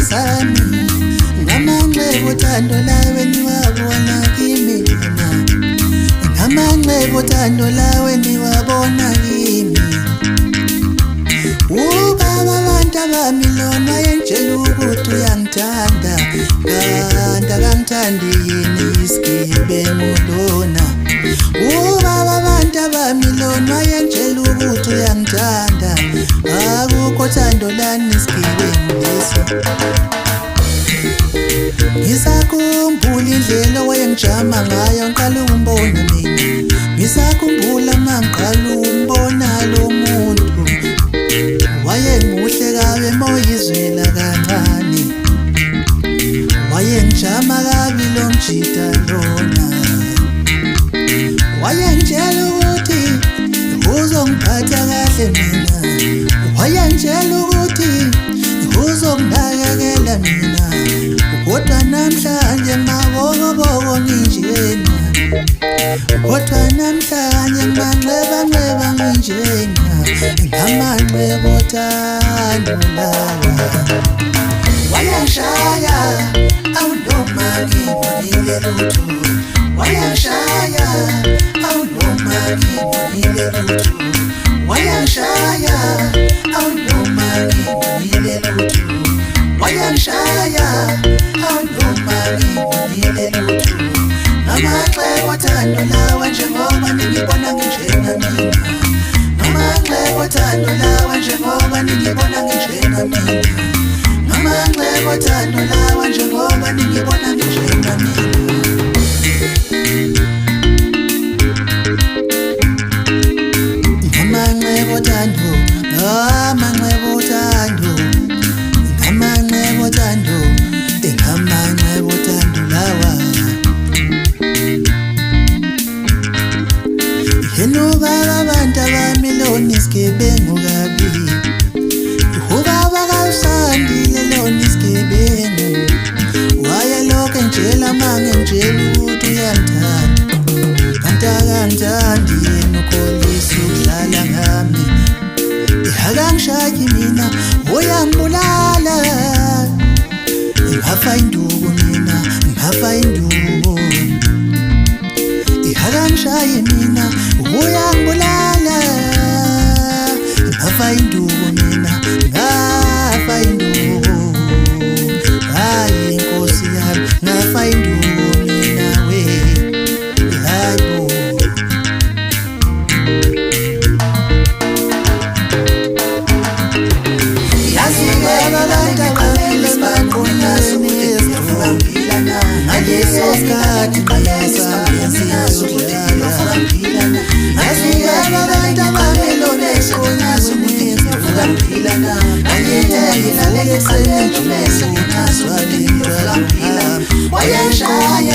sami ngamanxeba uthando lawe niwabona kimi ngamanxeba uthando lawe niwabona kimi ubaba abantu abami lona yentshela ukuthi uyangithanda kanti akangithandi yini isigebengu lona ubaba abantu abami lona yentshela ukuthi uyangithanda akukho thando lani isigebengu lesi ngisakhumbula indlela wayengijama ngayo ngiqala ukumbona mina ngisakhumbula mangiqala ukumbona lo muntu wayengimuhle kabi moyizwela kancane wayengijama kabi lo mjida lona wayengitshela ukuthi uzongiphatha kahle mina wayengitshela ukuthi uzonginakekela mina kodwa namhlanje mabokoboko nginjena kodwa namhlanje manxeba nginjena ngamanxeba othando lawa wayangishaya awunoma ngibonile lutho wayangishaya awunoma ngibonile lutho wayangishaya awunoma ngibonile lutho wayangishaya awunoma ngibonile lutho ngamanxeba othando lawa njengoba ningibona nginjena mina ngamanxeba othando lawa njengoba ningibona nginjena mina ngamanxeba othando lawa njengoba ningibona nginjena mina ngamanxeba othando ngamanxeba othando ngamanxeba othando ngamanxeba othando lawa ubaba abantu abami lona isigebengu kabi ubaba kawusandile lona isigebengu wayelokhu engitshela mangentshela ukuthi uyangithanda kanti akangithandi yena ukholisa ukudlala ngami akangishayi mina uyangibulala ngafa induku mina ngafa induku akangishayi mina uyangibulala ngafa induku mina ngafa induku hayi inkosi yami ngafa induku mina we hayibo yazikela abantu abamile sibanqonazi ngezivumbila ngaleso sikhathi wayangishaya